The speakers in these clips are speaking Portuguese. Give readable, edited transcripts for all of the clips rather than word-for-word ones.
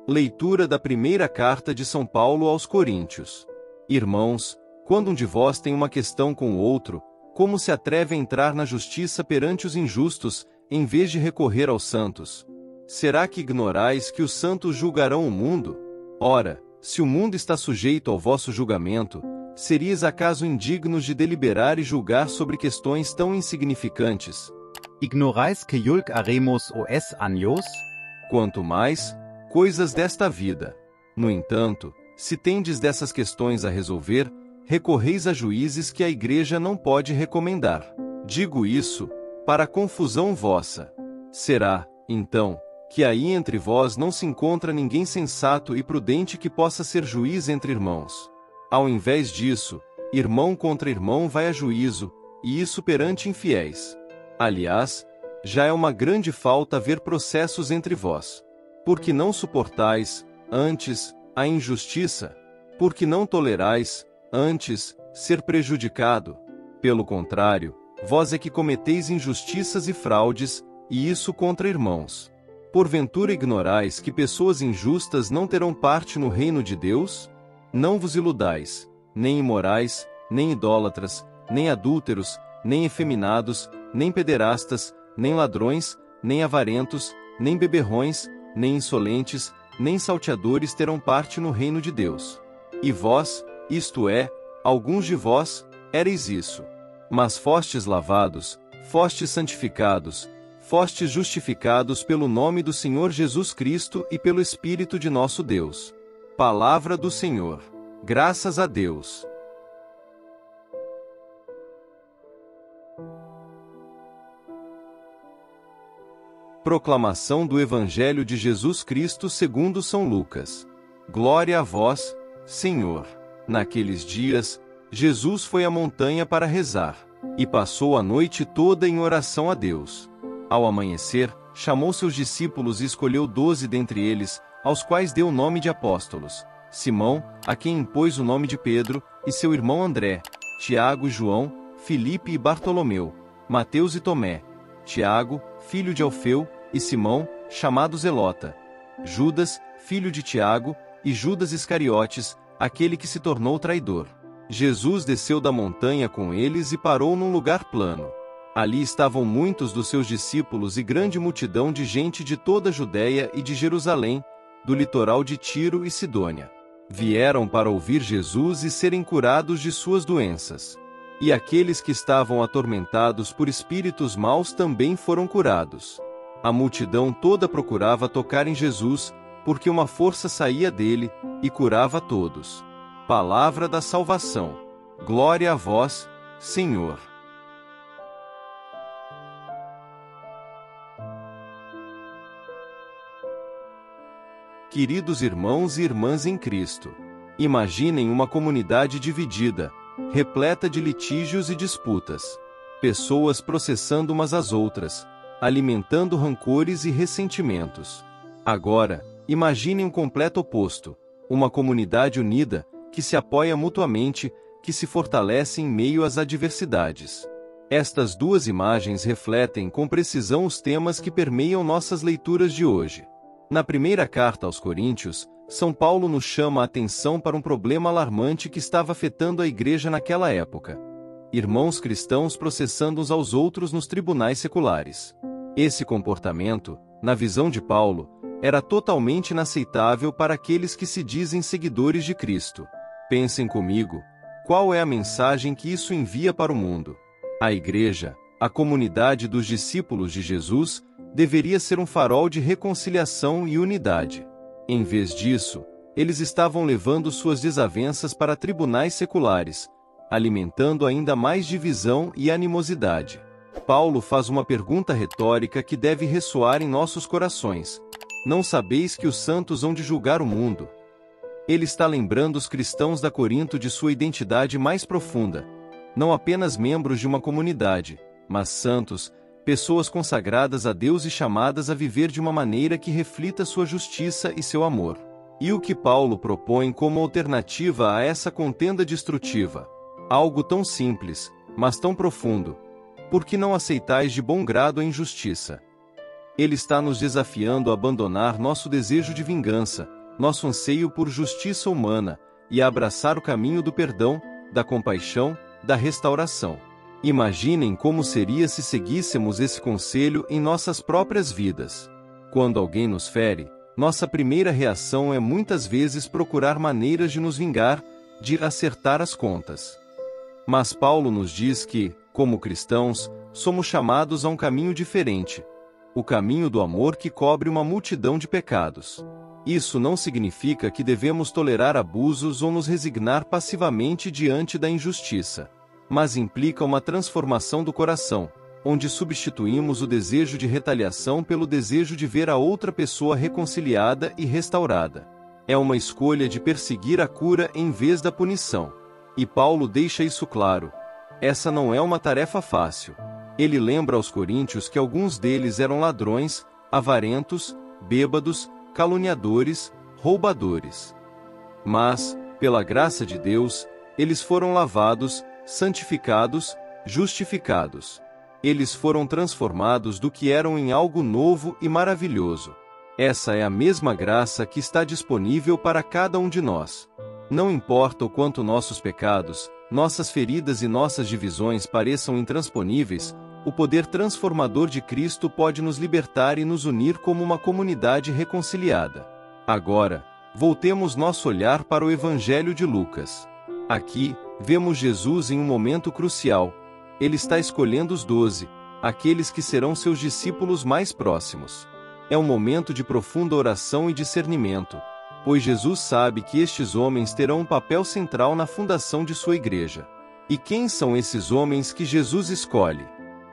Leitura da primeira carta de São Paulo aos Coríntios. Irmãos, quando um de vós tem uma questão com o outro, como se atreve a entrar na justiça perante os injustos, em vez de recorrer aos santos? Será que ignorais que os santos julgarão o mundo? Ora, se o mundo está sujeito ao vosso julgamento, seríeis acaso indignos de deliberar e julgar sobre questões tão insignificantes? Ignorais que julgaremos os anjos? Quanto mais, coisas desta vida. No entanto, se tendes dessas questões a resolver, recorreis a juízes que a Igreja não pode recomendar. Digo isso, para confusão vossa. Será, então, que aí entre vós não se encontra ninguém sensato e prudente que possa ser juiz entre irmãos? Ao invés disso, irmão contra irmão vai a juízo, e isso perante infiéis. Aliás, já é uma grande falta haver processos entre vós. Porque não suportais, antes, a injustiça? Porque não tolerais, antes, ser prejudicado? Pelo contrário, vós é que cometeis injustiças e fraudes, e isso contra irmãos. Porventura ignorais que pessoas injustas não terão parte no reino de Deus? Não vos iludais, nem imorais, nem idólatras, nem adúlteros, nem efeminados, nem pederastas, nem ladrões, nem avarentos, nem beberrões, nem insolentes, nem salteadores terão parte no reino de Deus. E vós, isto é, alguns de vós, éreis isso. Mas fostes lavados, fostes santificados, fostes justificados pelo nome do Senhor Jesus Cristo e pelo Espírito de nosso Deus. Palavra do Senhor. Graças a Deus. Proclamação do Evangelho de Jesus Cristo segundo São Lucas. Glória a vós, Senhor. Naqueles dias, Jesus foi à montanha para rezar, e passou a noite toda em oração a Deus. Ao amanhecer, chamou seus discípulos e escolheu 12 dentre eles, aos quais deu o nome de apóstolos: Simão, a quem impôs o nome de Pedro, e seu irmão André, Tiago e João, Filipe e Bartolomeu, Mateus e Tomé, Tiago, filho de Alfeu, e Simão, chamado Zelota, Judas, filho de Tiago, e Judas Iscariotes, aquele que se tornou traidor. Jesus desceu da montanha com eles e parou num lugar plano. Ali estavam muitos dos seus discípulos e grande multidão de gente de toda a Judéia e de Jerusalém, do litoral de Tiro e Sidônia. Vieram para ouvir Jesus e serem curados de suas doenças. E aqueles que estavam atormentados por espíritos maus também foram curados. A multidão toda procurava tocar em Jesus, porque uma força saía dele, e curava a todos. Palavra da salvação. Glória a vós, Senhor. Queridos irmãos e irmãs em Cristo, imaginem uma comunidade dividida, repleta de litígios e disputas. Pessoas processando umas às outras, alimentando rancores e ressentimentos. Agora, imaginem um completo oposto, uma comunidade unida, que se apoia mutuamente, que se fortalece em meio às adversidades. Estas duas imagens refletem com precisão os temas que permeiam nossas leituras de hoje. Na primeira carta aos Coríntios, São Paulo nos chama a atenção para um problema alarmante que estava afetando a Igreja naquela época. Irmãos cristãos processando uns aos outros nos tribunais seculares. Esse comportamento, na visão de Paulo, era totalmente inaceitável para aqueles que se dizem seguidores de Cristo. Pensem comigo, qual é a mensagem que isso envia para o mundo? A Igreja, a comunidade dos discípulos de Jesus, deveria ser um farol de reconciliação e unidade. Em vez disso, eles estavam levando suas desavenças para tribunais seculares, alimentando ainda mais divisão e animosidade. Paulo faz uma pergunta retórica que deve ressoar em nossos corações. Não sabeis que os santos hão de julgar o mundo? Ele está lembrando os cristãos da Corinto de sua identidade mais profunda, não apenas membros de uma comunidade, mas santos, pessoas consagradas a Deus e chamadas a viver de uma maneira que reflita sua justiça e seu amor. E o que Paulo propõe como alternativa a essa contenda destrutiva? Algo tão simples, mas tão profundo. Por que não aceitais de bom grado a injustiça? Ele está nos desafiando a abandonar nosso desejo de vingança, nosso anseio por justiça humana, e a abraçar o caminho do perdão, da compaixão, da restauração. Imaginem como seria se seguíssemos esse conselho em nossas próprias vidas. Quando alguém nos fere, nossa primeira reação é muitas vezes procurar maneiras de nos vingar, de acertar as contas. Mas Paulo nos diz que, como cristãos, somos chamados a um caminho diferente, o caminho do amor que cobre uma multidão de pecados. Isso não significa que devemos tolerar abusos ou nos resignar passivamente diante da injustiça, mas implica uma transformação do coração, onde substituímos o desejo de retaliação pelo desejo de ver a outra pessoa reconciliada e restaurada. É uma escolha de perseguir a cura em vez da punição. E Paulo deixa isso claro. Essa não é uma tarefa fácil. Ele lembra aos coríntios que alguns deles eram ladrões, avarentos, bêbados, caluniadores, roubadores. Mas, pela graça de Deus, eles foram lavados, santificados, justificados. Eles foram transformados do que eram em algo novo e maravilhoso. Essa é a mesma graça que está disponível para cada um de nós. Não importa o quanto nossos pecados, nossas feridas e nossas divisões pareçam intransponíveis, o poder transformador de Cristo pode nos libertar e nos unir como uma comunidade reconciliada. Agora, voltemos nosso olhar para o Evangelho de Lucas. Aqui, vemos Jesus em um momento crucial. Ele está escolhendo os 12, aqueles que serão seus discípulos mais próximos. É um momento de profunda oração e discernimento, pois Jesus sabe que estes homens terão um papel central na fundação de sua igreja. E quem são esses homens que Jesus escolhe?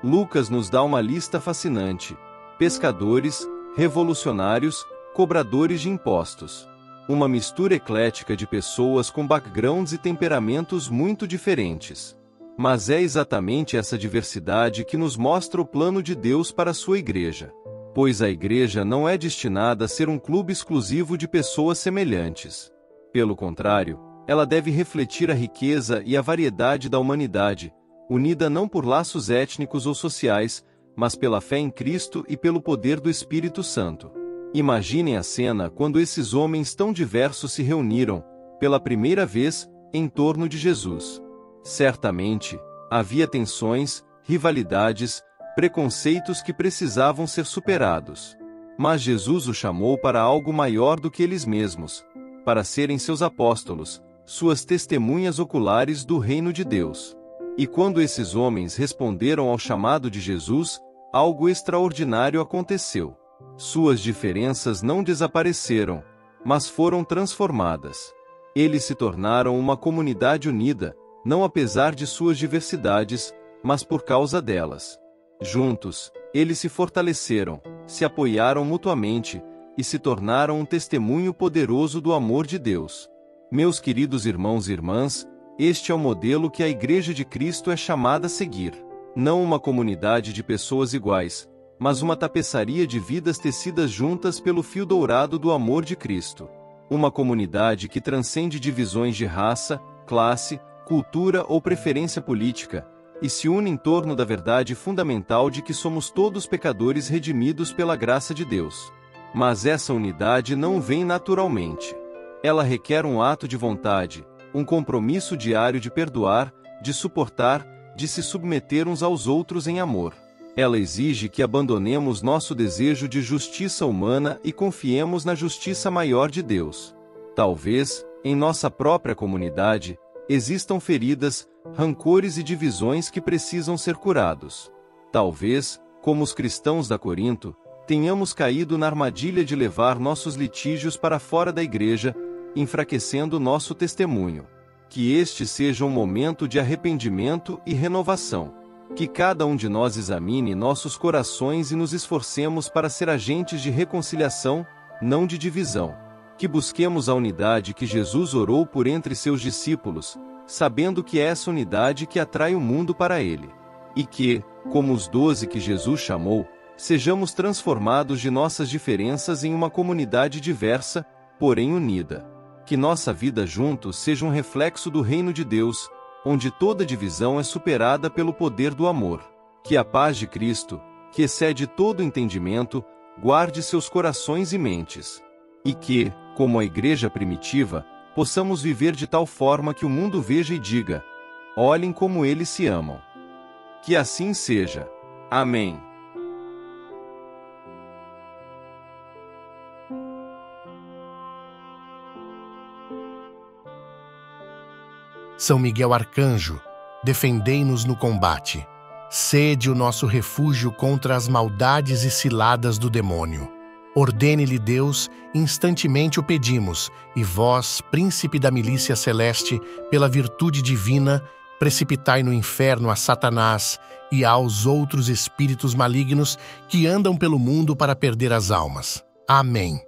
Lucas nos dá uma lista fascinante: pescadores, revolucionários, cobradores de impostos. Uma mistura eclética de pessoas com backgrounds e temperamentos muito diferentes. Mas é exatamente essa diversidade que nos mostra o plano de Deus para a sua igreja. Pois a igreja não é destinada a ser um clube exclusivo de pessoas semelhantes. Pelo contrário, ela deve refletir a riqueza e a variedade da humanidade, unida não por laços étnicos ou sociais, mas pela fé em Cristo e pelo poder do Espírito Santo. Imaginem a cena quando esses homens tão diversos se reuniram, pela primeira vez, em torno de Jesus. Certamente, havia tensões, rivalidades, preconceitos que precisavam ser superados. Mas Jesus os chamou para algo maior do que eles mesmos, para serem seus apóstolos, suas testemunhas oculares do reino de Deus. E quando esses homens responderam ao chamado de Jesus, algo extraordinário aconteceu. Suas diferenças não desapareceram, mas foram transformadas. Eles se tornaram uma comunidade unida, não apesar de suas diversidades, mas por causa delas. Juntos, eles se fortaleceram, se apoiaram mutuamente, e se tornaram um testemunho poderoso do amor de Deus. Meus queridos irmãos e irmãs, este é o modelo que a Igreja de Cristo é chamada a seguir. Não uma comunidade de pessoas iguais, mas uma tapeçaria de vidas tecidas juntas pelo fio dourado do amor de Cristo. Uma comunidade que transcende divisões de raça, classe, cultura ou preferência política, e se une em torno da verdade fundamental de que somos todos pecadores redimidos pela graça de Deus. Mas essa unidade não vem naturalmente. Ela requer um ato de vontade, um compromisso diário de perdoar, de suportar, de se submeter uns aos outros em amor. Ela exige que abandonemos nosso desejo de justiça humana e confiemos na justiça maior de Deus. Talvez, em nossa própria comunidade, existam feridas, rancores e divisões que precisam ser curados. Talvez, como os cristãos da Corinto, tenhamos caído na armadilha de levar nossos litígios para fora da igreja, enfraquecendo nosso testemunho. Que este seja um momento de arrependimento e renovação. Que cada um de nós examine nossos corações e nos esforcemos para ser agentes de reconciliação, não de divisão. Que busquemos a unidade que Jesus orou por entre seus discípulos, sabendo que é essa unidade que atrai o mundo para ele. E que, como os 12 que Jesus chamou, sejamos transformados de nossas diferenças em uma comunidade diversa, porém unida. Que nossa vida juntos seja um reflexo do reino de Deus, onde toda divisão é superada pelo poder do amor. Que a paz de Cristo, que excede todo entendimento, guarde seus corações e mentes. E que, como a igreja primitiva, possamos viver de tal forma que o mundo veja e diga: olhem como eles se amam. Que assim seja. Amém. São Miguel Arcanjo, defendei-nos no combate. Sede o nosso refúgio contra as maldades e ciladas do demônio. Ordene-lhe Deus, instantemente o pedimos, e vós, príncipe da milícia celeste, pela virtude divina, precipitai no inferno a Satanás e aos outros espíritos malignos que andam pelo mundo para perder as almas. Amém.